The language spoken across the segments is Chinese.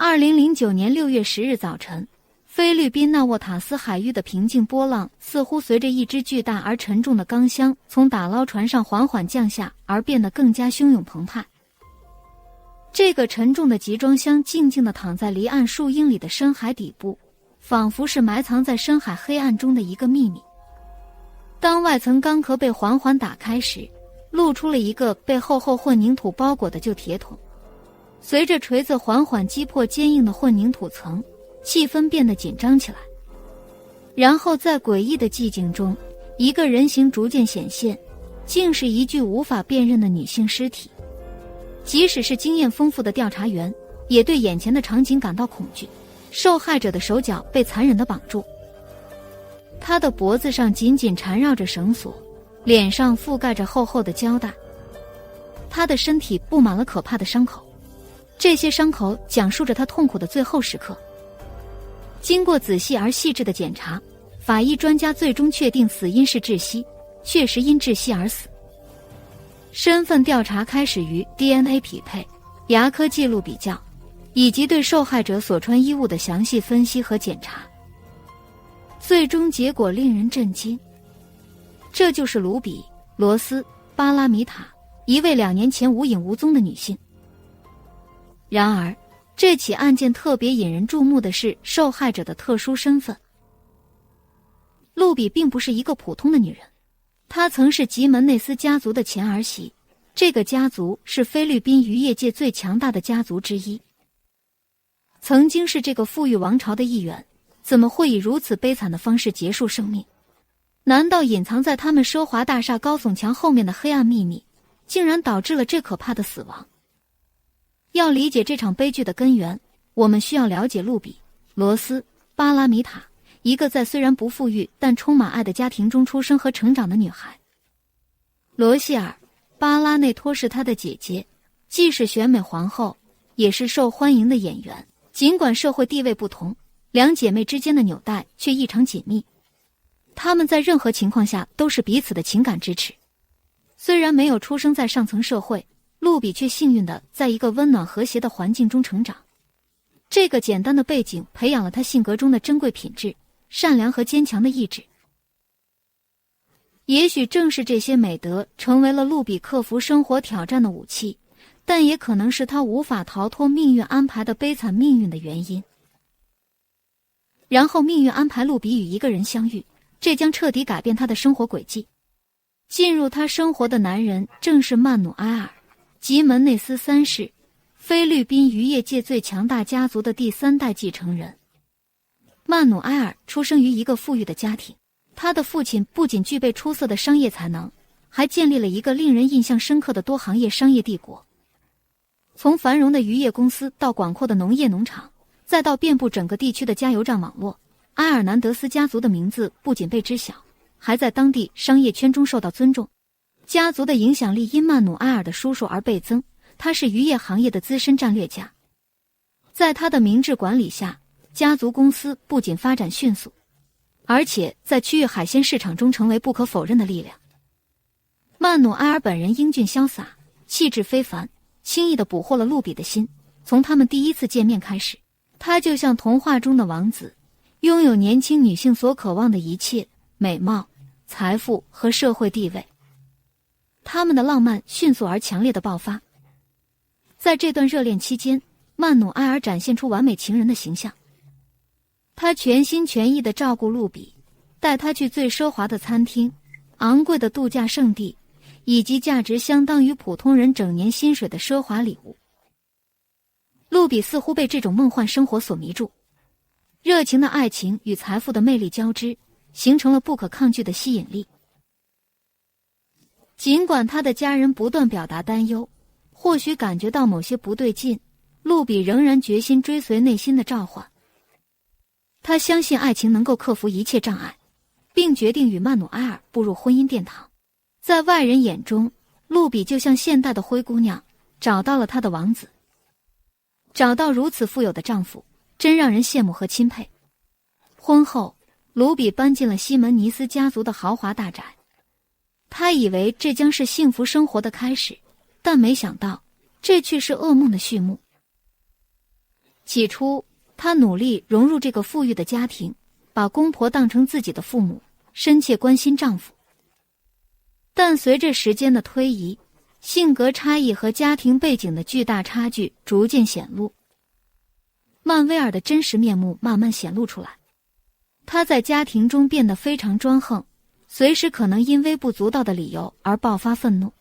2009年6月10日早晨，菲律宾纳沃塔斯海域的平静波浪似乎随着一只巨大而沉重的钢箱从打捞船上缓缓降下而变得更加汹涌澎湃。这个沉重的集装箱静静地躺在离岸数英里的深海底部，仿佛是埋藏在深海黑暗中的一个秘密。当外层钢壳被缓缓打开时，露出了一个被厚厚混凝土包裹的旧铁桶。随着锤子缓缓击破坚硬的混凝土层，气氛变得紧张起来。然后在诡异的寂静中，一个人形逐渐显现，竟是一具无法辨认的女性尸体。即使是经验丰富的调查员，也对眼前的场景感到恐惧。受害者的手脚被残忍地绑住，她的脖子上紧紧缠绕着绳索，脸上覆盖着厚厚的胶带。她的身体布满了可怕的伤口，这些伤口讲述着她痛苦的最后时刻。经过仔细而细致的检查，法医专家最终确定死因是窒息，确实因窒息而死。身份调查开始于 DNA 匹配、牙科记录比较，以及对受害者所穿衣物的详细分析和检查。最终结果令人震惊，这就是卢比·罗斯·巴拉米塔，一位2年前无影无踪的女性。然而，这起案件特别引人注目的是受害者的特殊身份。露比并不是一个普通的女人，她曾是吉门内斯家族的前儿媳，这个家族是菲律宾渔业界最强大的家族之一，曾经是这个富裕王朝的一员，怎么会以如此悲惨的方式结束生命？难道隐藏在他们奢华大厦高耸墙后面的黑暗秘密，竟然导致了这可怕的死亡？要理解这场悲剧的根源，我们需要了解露比·罗斯·巴拉米塔，一个在虽然不富裕但充满爱的家庭中出生和成长的女孩。罗谢尔·巴拉内托是她的姐姐，既是选美皇后，也是受欢迎的演员。尽管社会地位不同，两姐妹之间的纽带却异常紧密。她们在任何情况下都是彼此的情感支持。虽然没有出生在上层社会，露比却幸运地在一个温暖和谐的环境中成长。这个简单的背景培养了她性格中的珍贵品质，善良和坚强的意志。也许正是这些美德成为了露比克服生活挑战的武器，但也可能是她无法逃脱命运安排的悲惨命运的原因。然后命运安排露比与一个人相遇，这将彻底改变她的生活轨迹。进入她生活的男人正是曼努埃尔·吉门内斯3世，菲律宾渔业界最强大家族的第3代继承人。曼努埃尔出生于一个富裕的家庭，他的父亲不仅具备出色的商业才能，还建立了一个令人印象深刻的多行业商业帝国。从繁荣的渔业公司到广阔的农业农场，再到遍布整个地区的加油站网络，埃尔南德斯家族的名字不仅被知晓，还在当地商业圈中受到尊重。家族的影响力因曼努埃尔的叔叔而倍增，他是渔业行业的资深战略家。在他的明智管理下，家族公司不仅发展迅速，而且在区域海鲜市场中成为不可否认的力量。曼努埃尔本人英俊潇洒，气质非凡，轻易地捕获了露比的心。从他们第一次见面开始，他就像童话中的王子，拥有年轻女性所渴望的一切：美貌、财富和社会地位。他们的浪漫迅速而强烈的爆发。在这段热恋期间，曼努埃尔展现出完美情人的形象。他全心全意地照顾露比，带她去最奢华的餐厅、昂贵的度假胜地，以及价值相当于普通人整年薪水的奢华礼物。露比似乎被这种梦幻生活所迷住，热情的爱情与财富的魅力交织，形成了不可抗拒的吸引力。尽管他的家人不断表达担忧，或许感觉到某些不对劲，露比仍然决心追随内心的召唤。他相信爱情能够克服一切障碍，并决定与曼努埃尔步入婚姻殿堂。在外人眼中，露比就像现代的灰姑娘，找到了她的王子。找到如此富有的丈夫，真让人羡慕和钦佩。婚后，卢比搬进了西门尼斯家族的豪华大宅。他以为这将是幸福生活的开始，但没想到，这却是噩梦的序幕。起初，她努力融入这个富裕的家庭，把公婆当成自己的父母，深切关心丈夫。但随着时间的推移，性格差异和家庭背景的巨大差距逐渐显露，曼威尔的真实面目慢慢显露出来。她在家庭中变得非常专横，随时可能因微不足道的理由而爆发愤怒。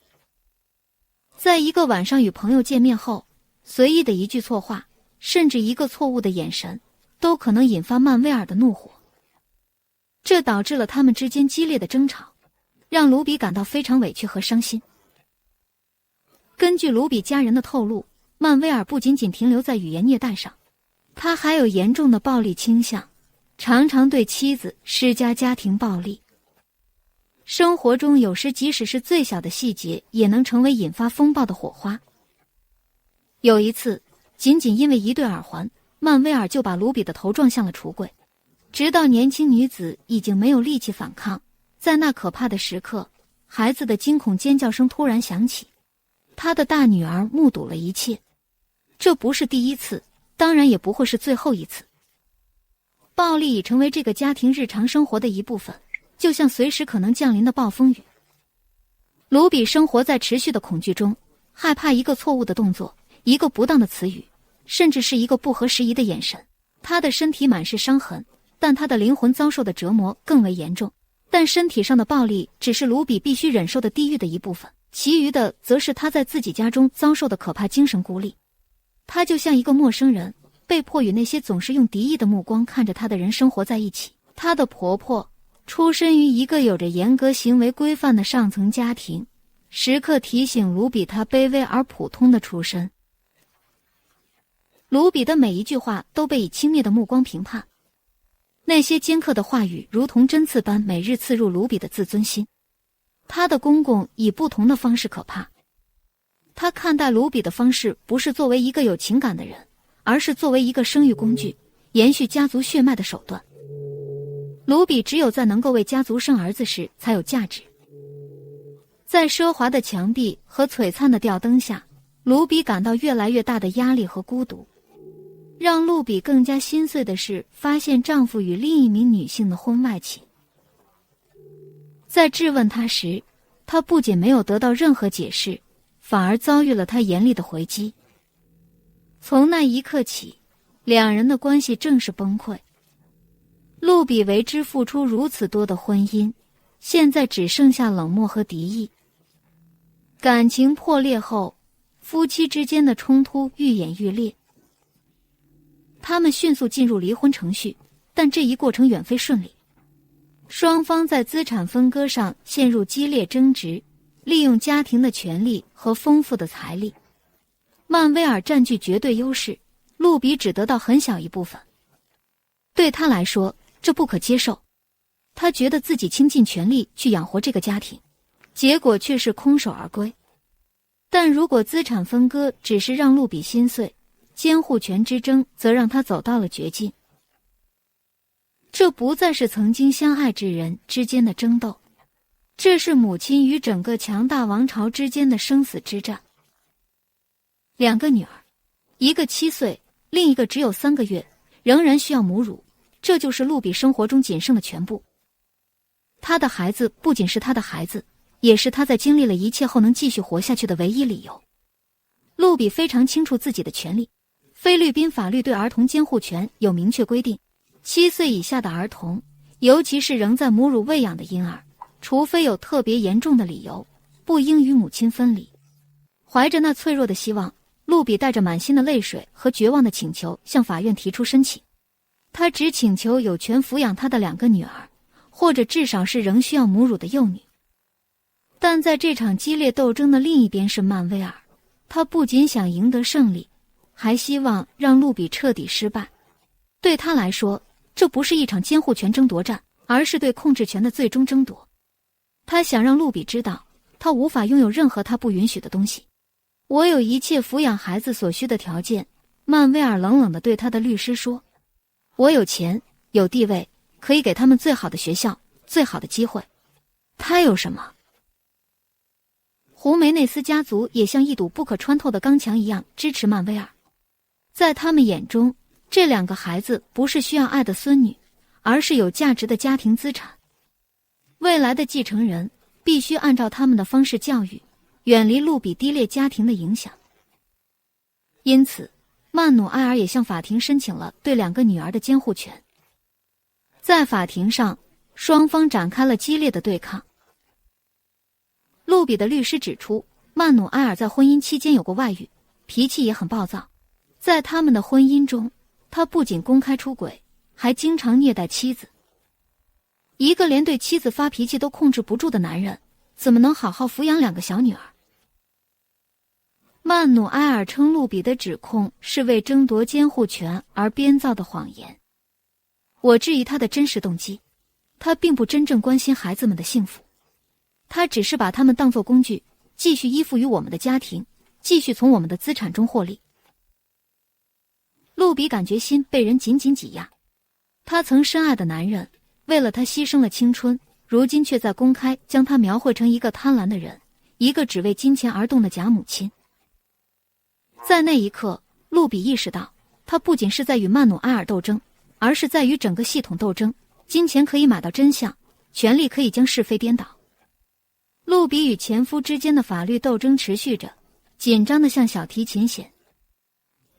在一个晚上与朋友见面后，随意的一句错话，甚至一个错误的眼神，都可能引发曼威尔的怒火。这导致了他们之间激烈的争吵，让卢比感到非常委屈和伤心。根据卢比家人的透露，曼威尔不仅仅停留在语言虐待上，他还有严重的暴力倾向，常常对妻子施加家庭暴力。生活中有时即使是最小的细节也能成为引发风暴的火花。有一次，仅仅因为一对耳环，曼威尔就把卢比的头撞向了橱柜，直到年轻女子已经没有力气反抗。在那可怕的时刻，孩子的惊恐尖叫声突然响起，他的大女儿目睹了一切。这不是第一次，当然也不会是最后一次。暴力已成为这个家庭日常生活的一部分，就像随时可能降临的暴风雨。卢比生活在持续的恐惧中，害怕一个错误的动作，一个不当的词语，甚至是一个不合时宜的眼神。他的身体满是伤痕，但他的灵魂遭受的折磨更为严重。但身体上的暴力只是卢比必须忍受的地狱的一部分，其余的则是他在自己家中遭受的可怕精神孤立。他就像一个陌生人，被迫与那些总是用敌意的目光看着他的人生活在一起。她的婆婆出身于一个有着严格行为规范的上层家庭，时刻提醒卢比他卑微而普通的出身。卢比的每一句话都被以轻蔑的目光评判，那些尖刻的话语如同针刺般每日刺入卢比的自尊心。他的公公以不同的方式可怕，他看待卢比的方式不是作为一个有情感的人，而是作为一个生育工具，延续家族血脉的手段。卢比只有在能够为家族生儿子时才有价值。在奢华的墙壁和璀璨的吊灯下，卢比感到越来越大的压力和孤独。让露比更加心碎的是发现丈夫与另一名女性的婚外情。在质问他时，他不仅没有得到任何解释，反而遭遇了他严厉的回击。从那一刻起，两人的关系正式崩溃。露比为之付出如此多的婚姻，现在只剩下冷漠和敌意。感情破裂后，夫妻之间的冲突愈演愈烈。他们迅速进入离婚程序，但这一过程远非顺利。双方在资产分割上陷入激烈争执，利用家庭的权力和丰富的财力。曼威尔占据绝对优势，露比只得到很小一部分。对他来说，这不可接受。他觉得自己倾尽全力去养活这个家庭，结果却是空手而归。但如果资产分割只是让露比心碎，监护权之争则让他走到了绝境。这不再是曾经相爱之人之间的争斗，这是母亲与整个强大王朝之间的生死之战。两个女儿，一个7岁，另一个只有3个月，仍然需要母乳，这就是露比生活中仅剩的全部。她的孩子不仅是她的孩子，也是她在经历了一切后能继续活下去的唯一理由。露比非常清楚自己的权利。菲律宾法律对儿童监护权有明确规定，7岁以下的儿童，尤其是仍在母乳喂养的婴儿，除非有特别严重的理由，不应与母亲分离。怀着那脆弱的希望，露比带着满心的泪水和绝望的请求向法院提出申请。他只请求有权抚养他的2个女儿，或者至少是仍需要母乳的幼女。但在这场激烈斗争的另一边是曼威尔，他不仅想赢得胜利，还希望让露比彻底失败。对他来说，这不是一场监护权争夺战，而是对控制权的最终争夺。他想让露比知道，他无法拥有任何他不允许的东西。我有一切抚养孩子所需的条件，曼威尔冷冷地对他的律师说。我有钱，有地位，可以给他们最好的学校，最好的机会。他有什么？胡梅内斯家族也像一堵不可穿透的钢墙一样支持曼威尔。在他们眼中，这2个孩子不是需要爱的孙女，而是有价值的家庭资产。未来的继承人必须按照他们的方式教育，远离路比低劣家庭的影响。因此，曼努埃尔也向法庭申请了对2个女儿的监护权。在法庭上，双方展开了激烈的对抗。路比的律师指出，曼努埃尔在婚姻期间有过外遇，脾气也很暴躁。在他们的婚姻中，他不仅公开出轨，还经常虐待妻子。一个连对妻子发脾气都控制不住的男人，怎么能好好抚养2个小女儿？曼努埃尔称路比的指控是为争夺监护权而编造的谎言。我质疑他的真实动机，他并不真正关心孩子们的幸福，他只是把他们当作工具，继续依附于我们的家庭，继续从我们的资产中获利。路比感觉心被人紧紧挤压，他曾深爱的男人为了他牺牲了青春，如今却在公开将他描绘成一个贪婪的人，一个只为金钱而动的假母亲。在那一刻，路比意识到，他不仅是在与曼努埃尔斗争，而是在与整个系统斗争。金钱可以买到真相，权力可以将是非颠倒。路比与前夫之间的法律斗争持续着，紧张得像小提琴弦。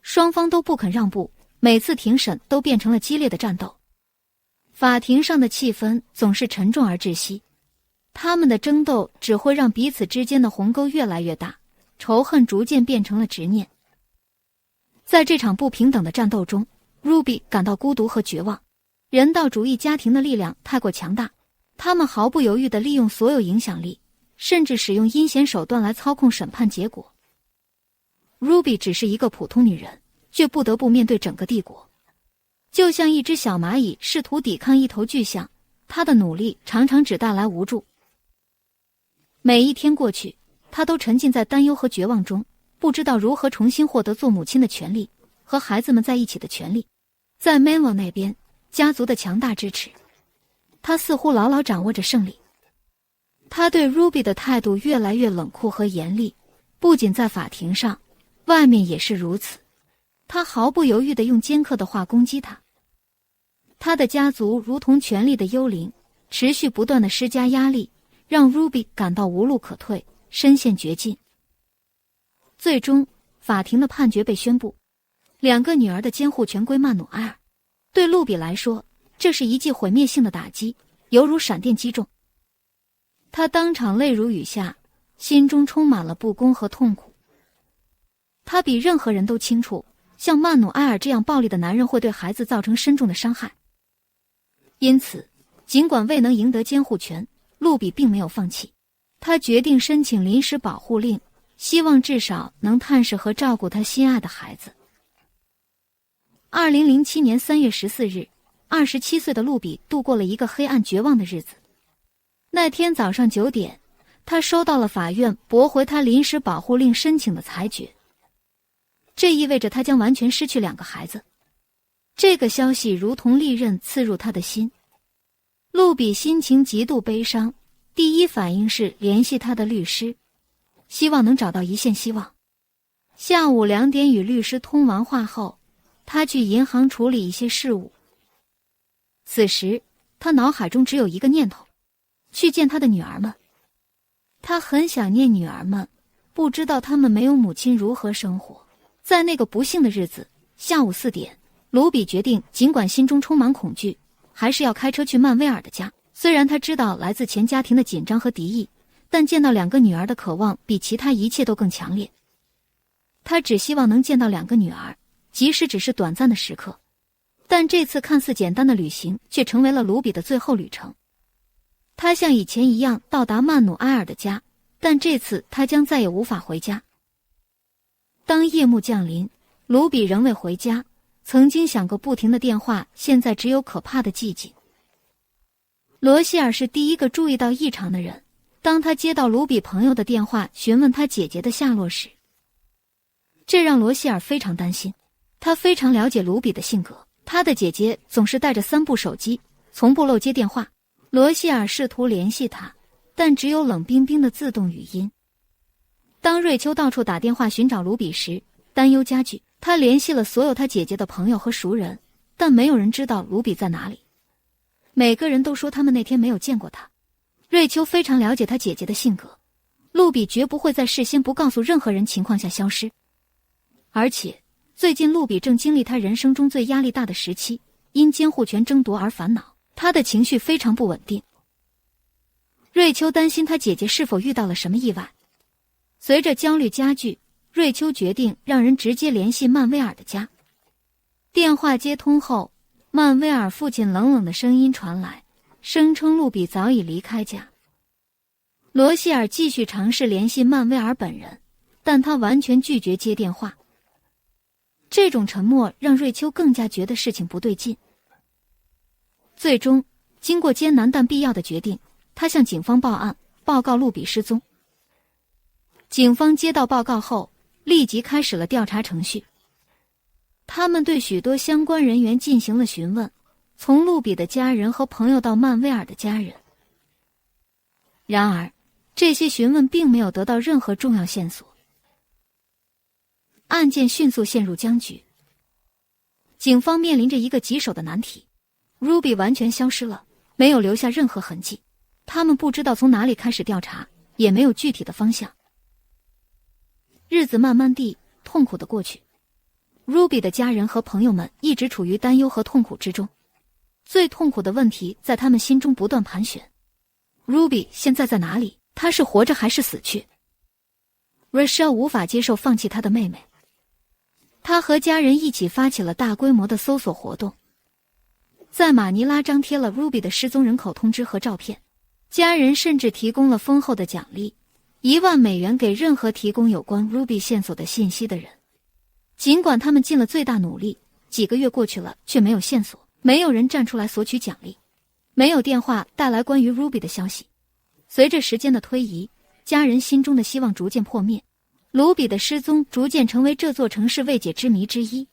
双方都不肯让步，每次庭审都变成了激烈的战斗。法庭上的气氛总是沉重而窒息，他们的争斗只会让彼此之间的鸿沟越来越大，仇恨逐渐变成了执念。在这场不平等的战斗中， Ruby 感到孤独和绝望。人道主义家庭的力量太过强大，他们毫不犹豫地利用所有影响力，甚至使用阴险手段来操控审判结果。Ruby 只是一个普通女人，却不得不面对整个帝国。就像一只小蚂蚁试图抵抗一头巨象，她的努力常常只带来无助。每一天过去，她都沉浸在担忧和绝望中，不知道如何重新获得做母亲的权利，和孩子们在一起的权利。在 Menlo 那边，家族的强大支持，他似乎牢牢掌握着胜利。他对 Ruby 的态度越来越冷酷和严厉，不仅在法庭上，外面也是如此。他毫不犹豫地用尖刻的话攻击他。他的家族如同权力的幽灵，持续不断地施加压力，让 Ruby 感到无路可退，深陷绝境。最终，法庭的判决被宣布，2个女儿的监护权归曼努埃尔。对路比来说，这是一记毁灭性的打击，犹如闪电击中。他当场泪如雨下，心中充满了不公和痛苦。他比任何人都清楚，像曼努埃尔这样暴力的男人会对孩子造成深重的伤害。因此，尽管未能赢得监护权，路比并没有放弃。他决定申请临时保护令，希望至少能探视和照顾他心爱的孩子。2007年3月14日，27岁的路比度过了一个黑暗绝望的日子。那天早上9点，他收到了法院驳回他临时保护令申请的裁决。这意味着他将完全失去2个孩子。这个消息如同利刃刺入他的心。路比心情极度悲伤，第一反应是联系他的律师，希望能找到一线希望。下午2点与律师通完话后，他去银行处理一些事务。此时，他脑海中只有一个念头：去见他的女儿们。他很想念女儿们，不知道他们没有母亲如何生活。在那个不幸的日子，下午4点，卢比决定尽管心中充满恐惧，还是要开车去曼威尔的家。虽然他知道来自前家庭的紧张和敌意，但见到2个女儿的渴望比其他一切都更强烈。他只希望能见到2个女儿，即使只是短暂的时刻。但这次看似简单的旅行却成为了卢比的最后旅程。他像以前一样到达曼努埃尔的家，但这次他将再也无法回家。当夜幕降临，卢比仍未回家，曾经响个不停的电话现在只有可怕的寂静。罗希尔是第一个注意到异常的人，当他接到卢比朋友的电话询问他姐姐的下落时，这让罗希尔非常担心。他非常了解卢比的性格，他的姐姐总是带着3部手机，从不漏接电话。罗希尔试图联系他，但只有冷冰冰的自动语音。当瑞秋到处打电话寻找卢比时，担忧加剧。他联系了所有他姐姐的朋友和熟人，但没有人知道卢比在哪里。每个人都说他们那天没有见过他。瑞秋非常了解他姐姐的性格，卢比绝不会在事先不告诉任何人情况下消失。而且最近卢比正经历他人生中最压力大的时期，因监护权争夺而烦恼，他的情绪非常不稳定。瑞秋担心他姐姐是否遇到了什么意外。随着焦虑加剧，瑞秋决定让人直接联系曼威尔的家。电话接通后，曼威尔父亲冷冷的声音传来，声称路比早已离开家。罗希尔继续尝试联系曼威尔本人，但他完全拒绝接电话。这种沉默让瑞秋更加觉得事情不对劲。最终，经过艰难但必要的决定，他向警方报案，报告路比失踪。警方接到报告后，立即开始了调查程序。他们对许多相关人员进行了询问，从路比的家人和朋友到曼威尔的家人。然而，这些询问并没有得到任何重要线索。案件迅速陷入僵局。警方面临着一个棘手的难题。Ruby 完全消失了，没有留下任何痕迹。他们不知道从哪里开始调查，也没有具体的方向。日子慢慢地痛苦地过去。Ruby 的家人和朋友们一直处于担忧和痛苦之中。最痛苦的问题在他们心中不断盘旋。Ruby 现在在哪里？她是活着还是死去？ Rachel 无法接受放弃她的妹妹。他和家人一起发起了大规模的搜索活动，在马尼拉张贴了 Ruby 的失踪人口通知和照片，家人甚至提供了丰厚的奖励，$10,000给任何提供有关 Ruby 线索的信息的人。尽管他们尽了最大努力，几个月过去了却没有线索，没有人站出来索取奖励，没有电话带来关于 Ruby 的消息。随着时间的推移，家人心中的希望逐渐破灭，卢比的失踪逐渐成为这座城市未解之谜之一。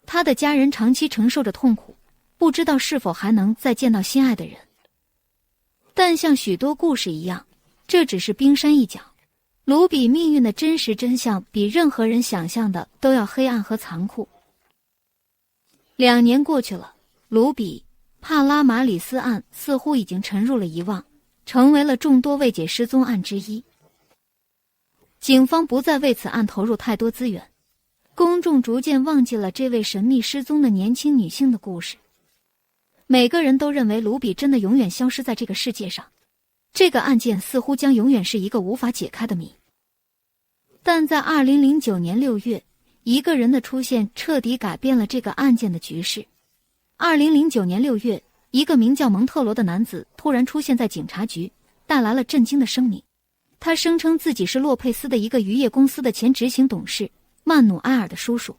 他的家人长期承受着痛苦，不知道是否还能再见到心爱的人。但像许多故事一样，这只是冰山一角。卢比命运的真实真相比任何人想象的都要黑暗和残酷。2年过去了，卢比·帕拉马里斯案似乎已经沉入了遗忘，成为了众多未解失踪案之一。警方不再为此案投入太多资源，公众逐渐忘记了这位神秘失踪的年轻女性的故事。每个人都认为卢比真的永远消失在这个世界上，这个案件似乎将永远是一个无法解开的谜。但在2009年6月，一个人的出现彻底改变了这个案件的局势。2009年6月，一个名叫蒙特罗的男子突然出现在警察局，带来了震惊的声明。他声称自己是洛佩斯的一个渔业公司的前执行董事曼努埃尔的叔叔。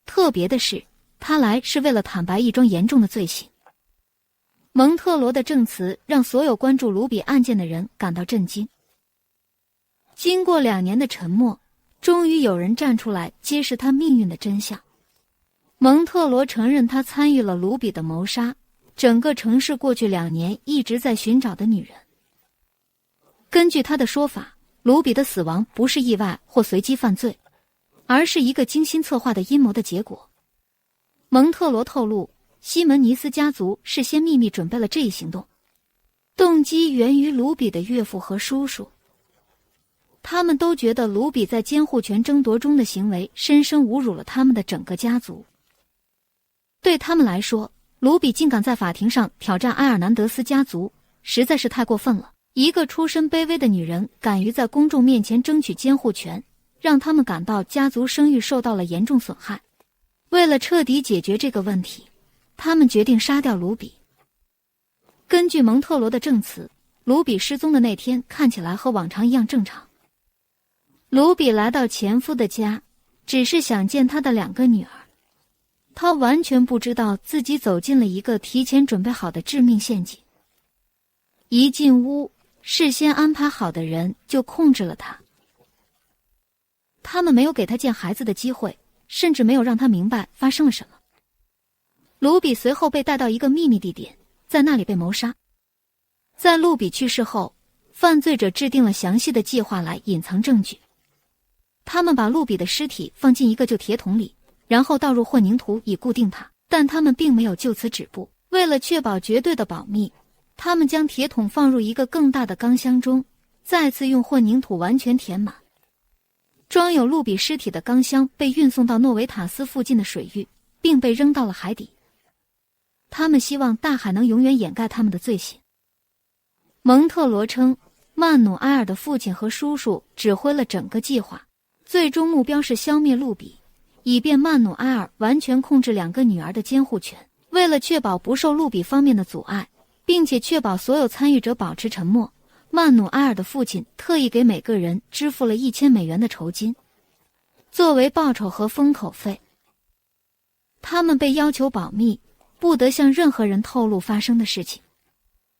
特别的是，他来是为了坦白一桩严重的罪行。蒙特罗的证词让所有关注卢比案件的人感到震惊。经过2年的沉默，终于有人站出来揭示他命运的真相。蒙特罗承认他参与了卢比的谋杀，整个城市过去2年一直在寻找的女人。根据他的说法，卢比的死亡不是意外或随机犯罪，而是一个精心策划的阴谋的结果。蒙特罗透露，西门尼斯家族事先秘密准备了这一行动，动机源于卢比的岳父和叔叔。他们都觉得卢比在监护权争夺中的行为深深侮辱了他们的整个家族。对他们来说，卢比竟敢在法庭上挑战埃尔南德斯家族，实在是太过分了。一个出身卑微的女人敢于在公众面前争取监护权，让他们感到家族声誉受到了严重损害。为了彻底解决这个问题，他们决定杀掉卢比。根据蒙特罗的证词，卢比失踪的那天看起来和往常一样正常。卢比来到前夫的家，只是想见他的2个女儿。他完全不知道自己走进了一个提前准备好的致命陷阱。一进屋，事先安排好的人就控制了他。他们没有给他见孩子的机会，甚至没有让他明白发生了什么。卢比随后被带到一个秘密地点，在那里被谋杀。在卢比去世后，犯罪者制定了详细的计划来隐藏证据。他们把路比的尸体放进一个旧铁桶里，然后倒入混凝土以固定它。但他们并没有就此止步，为了确保绝对的保密，他们将铁桶放入一个更大的钢箱中，再次用混凝土完全填满。装有路比尸体的钢箱被运送到诺维塔斯附近的水域，并被扔到了海底。他们希望大海能永远掩盖他们的罪行。蒙特罗称，曼努埃尔的父亲和叔叔指挥了整个计划，最终目标是消灭路比，以便曼努埃尔完全控制2个女儿的监护权。为了确保不受路比方面的阻碍，并且确保所有参与者保持沉默，曼努埃尔的父亲特意给每个人支付了$1000的酬金，作为报酬和封口费。他们被要求保密，不得向任何人透露发生的事情。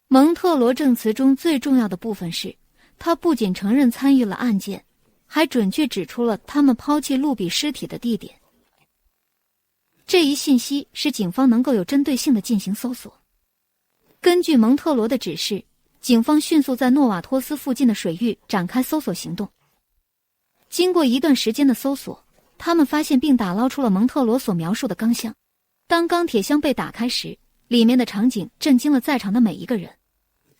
蒙特罗证词中最重要的部分是，他不仅承认参与了案件，还准确指出了他们抛弃路比尸体的地点。这一信息使警方能够有针对性地进行搜索。根据蒙特罗的指示，警方迅速在诺瓦托斯附近的水域展开搜索行动。经过一段时间的搜索，他们发现并打捞出了蒙特罗所描述的钢箱。当钢铁箱被打开时，里面的场景震惊了在场的每一个人。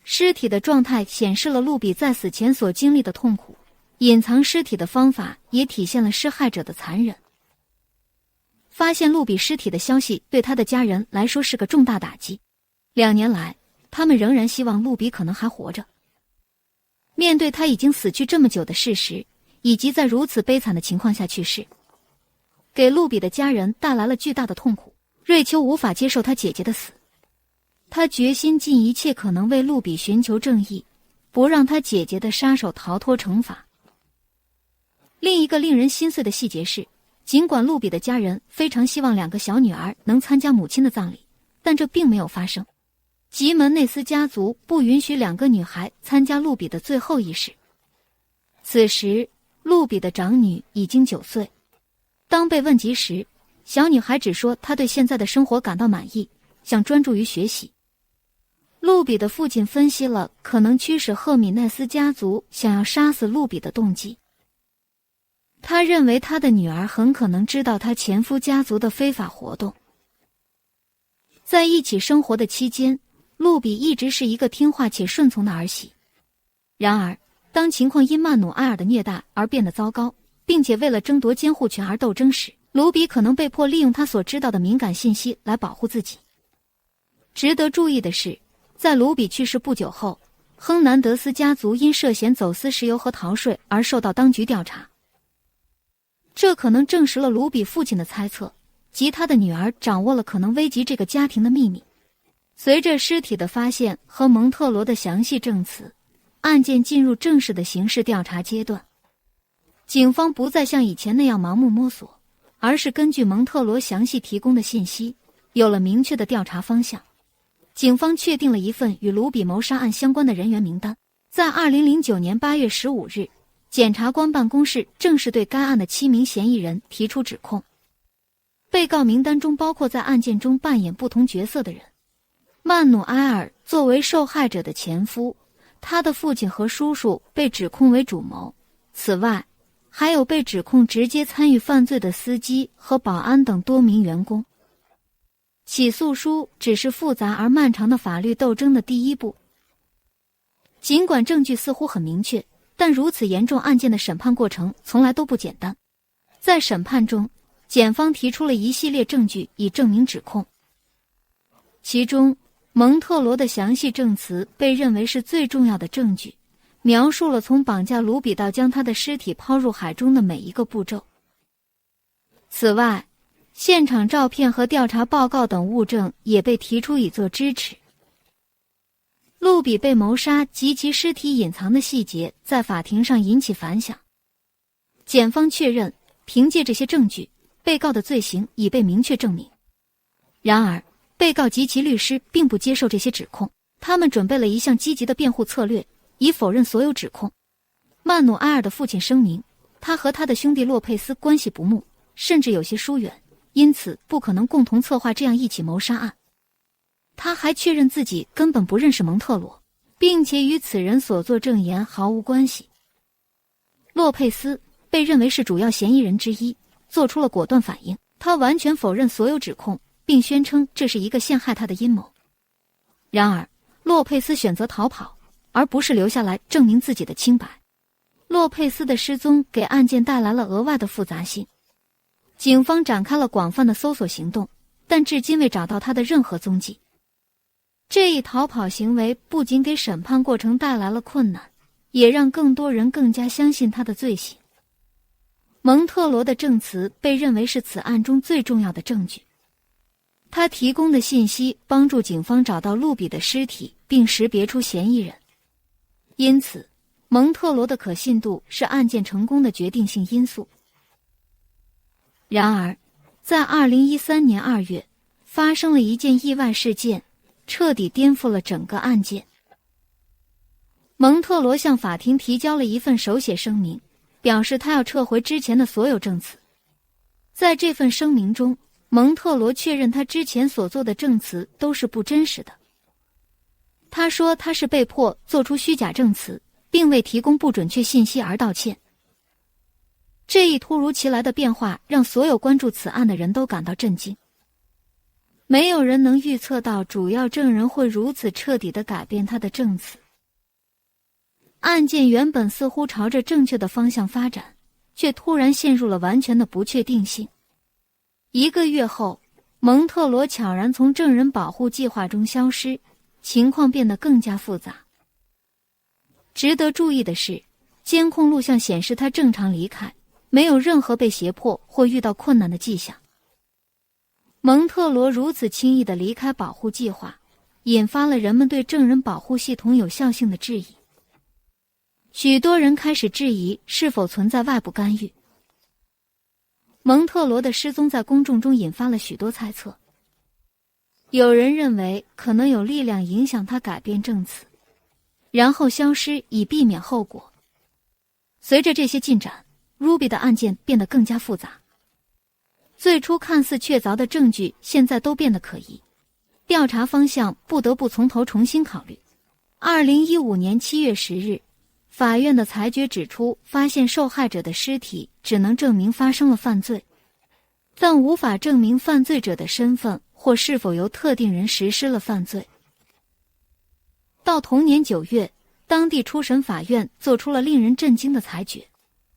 尸体的状态显示了路比在死前所经历的痛苦，隐藏尸体的方法也体现了施害者的残忍。发现路比尸体的消息对他的家人来说是个重大打击。2年来，他们仍然希望路比可能还活着。面对他已经死去这么久的事实，以及在如此悲惨的情况下去世，给路比的家人带来了巨大的痛苦。瑞秋无法接受他姐姐的死，他决心尽一切可能为路比寻求正义，不让他姐姐的杀手逃脱惩罚。另一个令人心碎的细节是，尽管路比的家人非常希望2个小女儿能参加母亲的葬礼，但这并没有发生。吉门内斯家族不允许2个女孩参加路比的最后仪式。此时，路比的长女已经9岁。当被问及时，小女孩只说她对现在的生活感到满意，想专注于学习。路比的父亲分析了可能驱使赫米奈斯家族想要杀死路比的动机。他认为他的女儿很可能知道他前夫家族的非法活动。在一起生活的期间，路比一直是一个听话且顺从的儿媳。然而，当情况因曼努埃尔的虐待而变得糟糕，并且为了争夺监护权而斗争时，卢比可能被迫利用他所知道的敏感信息来保护自己。值得注意的是，在卢比去世不久后，亨南德斯家族因涉嫌走私石油和逃税而受到当局调查。这可能证实了卢比父亲的猜测，即他的女儿掌握了可能危及这个家庭的秘密。随着尸体的发现和蒙特罗的详细证词，案件进入正式的刑事调查阶段。警方不再像以前那样盲目摸索，而是根据蒙特罗详细提供的信息，有了明确的调查方向。警方确定了一份与卢比谋杀案相关的人员名单。在2009年8月15日，检察官办公室正式对该案的7名嫌疑人提出指控。被告名单中包括在案件中扮演不同角色的人。曼努埃尔作为受害者的前夫，他的父亲和叔叔被指控为主谋。此外，还有被指控直接参与犯罪的司机和保安等多名员工。起诉书只是复杂而漫长的法律斗争的第一步。尽管证据似乎很明确，但如此严重案件的审判过程从来都不简单。在审判中，检方提出了一系列证据以证明指控。其中，蒙特罗的详细证词被认为是最重要的证据，描述了从绑架卢比到将他的尸体抛入海中的每一个步骤。此外，现场照片和调查报告等物证也被提出以作支持。路比被谋杀及其尸体隐藏的细节在法庭上引起反响。检方确认，凭借这些证据，被告的罪行已被明确证明。然而，被告及其律师并不接受这些指控，他们准备了一项积极的辩护策略，以否认所有指控。曼努埃尔的父亲声明，他和他的兄弟洛佩斯关系不睦，甚至有些疏远，因此不可能共同策划这样一起谋杀案。他还确认自己根本不认识蒙特罗，并且与此人所作证言毫无关系。洛佩斯被认为是主要嫌疑人之一，做出了果断反应。他完全否认所有指控，并宣称这是一个陷害他的阴谋。然而，洛佩斯选择逃跑，而不是留下来证明自己的清白。洛佩斯的失踪给案件带来了额外的复杂性。警方展开了广泛的搜索行动，但至今未找到他的任何踪迹。这一逃跑行为不仅给审判过程带来了困难，也让更多人更加相信他的罪行。蒙特罗的证词被认为是此案中最重要的证据。他提供的信息帮助警方找到路比的尸体并识别出嫌疑人，因此蒙特罗的可信度是案件成功的决定性因素。然而，在2013年2月，发生了一件意外事件，彻底颠覆了整个案件。蒙特罗向法庭提交了一份手写声明，表示他要撤回之前的所有证词。在这份声明中，蒙特罗确认他之前所做的证词都是不真实的。他说他是被迫做出虚假证词，并未提供不准确信息而道歉。这一突如其来的变化让所有关注此案的人都感到震惊。没有人能预测到主要证人会如此彻底地改变他的证词。案件原本似乎朝着正确的方向发展，却突然陷入了完全的不确定性。1个月后，蒙特罗悄然从证人保护计划中消失，情况变得更加复杂。值得注意的是，监控录像显示他正常离开，没有任何被胁迫或遇到困难的迹象。蒙特罗如此轻易地离开保护计划，引发了人们对证人保护系统有效性的质疑。许多人开始质疑是否存在外部干预。蒙特罗的失踪在公众中引发了许多猜测。有人认为可能有力量影响他改变证词，然后消失以避免后果。随着这些进展，Ruby 的案件变得更加复杂。最初看似确凿的证据现在都变得可疑，调查方向不得不从头重新考虑。2015年7月10日，法院的裁决指出，发现受害者的尸体只能证明发生了犯罪，但无法证明犯罪者的身份或是否由特定人实施了犯罪。到同年9月，当地初审法院做出了令人震惊的裁决。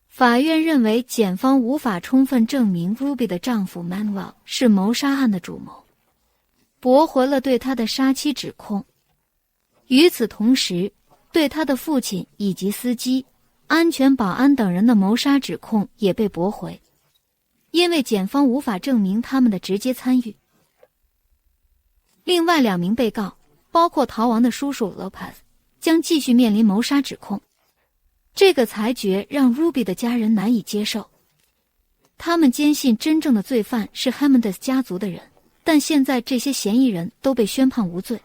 法院认为检方无法充分证明 Ruby 的丈夫 Manuel 是谋杀案的主谋，驳回了对他的杀妻指控。与此同时，对他的父亲以及司机、安全保安等人的谋杀指控也被驳回，因为检方无法证明他们的直接参与。另外2名被告，包括逃亡的叔叔 Lopez， 将继续面临谋杀指控。这个裁决让 Ruby 的家人难以接受，他们坚信真正的罪犯是 Hernandez 家族的人，但现在这些嫌疑人都被宣判无罪。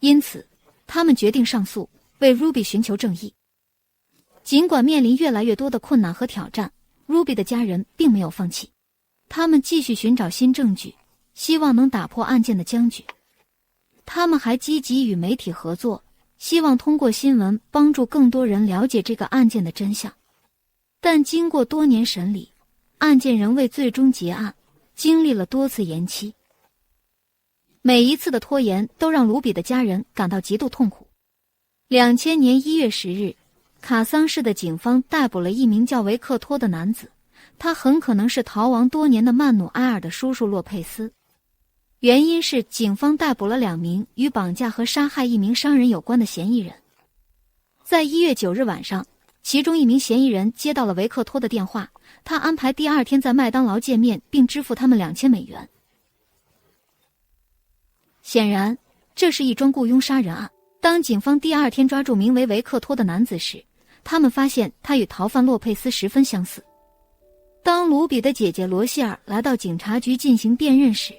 因此，他们决定上诉，为 Ruby 寻求正义。尽管面临越来越多的困难和挑战， Ruby 的家人并没有放弃，他们继续寻找新证据，希望能打破案件的僵局。他们还积极与媒体合作，希望通过新闻帮助更多人了解这个案件的真相。但经过多年审理，案件仍未最终结案，经历了多次延期。每一次的拖延都让卢比的家人感到极度痛苦。2000年1月10日，卡桑市的警方逮捕了一名叫维克托的男子，他很可能是逃亡多年的曼努埃尔的叔叔洛佩斯。原因是警方逮捕了2名与绑架和杀害一名商人有关的嫌疑人。在1月9日晚上，其中一名嫌疑人接到了维克托的电话，他安排第2天在麦当劳见面，并支付他们$2000。显然，这是一桩雇佣杀人案。当警方第2天抓住名为维克托的男子时，他们发现他与逃犯洛佩斯十分相似。当卢比的姐姐罗希尔来到警察局进行辨认时，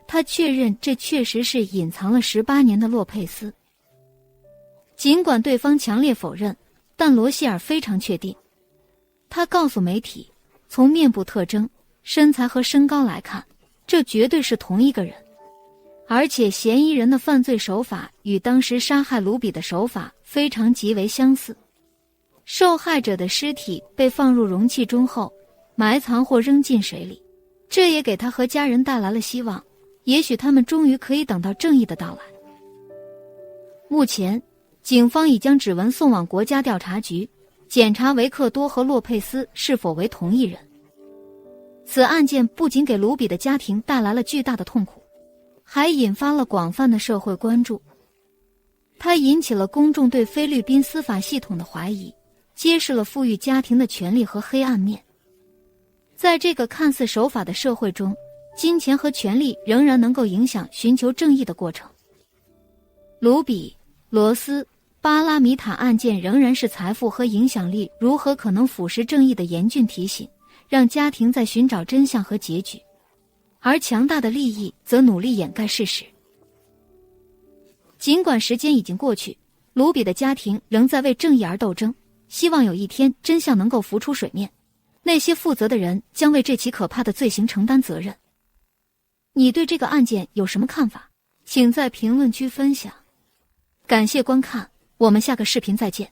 他确认这确实是隐藏了18年的洛佩斯。尽管对方强烈否认，但罗希尔非常确定。他告诉媒体，从面部特征、身材和身高来看，这绝对是同一个人。而且嫌疑人的犯罪手法与当时杀害卢比的手法非常极为相似。受害者的尸体被放入容器中后，埋藏或扔进水里，这也给他和家人带来了希望，也许他们终于可以等到正义的到来。目前，警方已将指纹送往国家调查局，检查维克多和洛佩斯是否为同一人。此案件不仅给卢比的家庭带来了巨大的痛苦，还引发了广泛的社会关注。它引起了公众对菲律宾司法系统的怀疑，揭示了富裕家庭的权利和黑暗面。在这个看似守法的社会中，金钱和权力仍然能够影响寻求正义的过程。卢比、罗斯、巴拉米塔案件仍然是财富和影响力如何可能腐蚀正义的严峻提醒，让家庭在寻找真相和结局，而强大的利益则努力掩盖事实。尽管时间已经过去，卢比的家庭仍在为正义而斗争，希望有一天真相能够浮出水面，那些负责的人将为这起可怕的罪行承担责任。你对这个案件有什么看法？请在评论区分享。感谢观看，我们下个视频再见。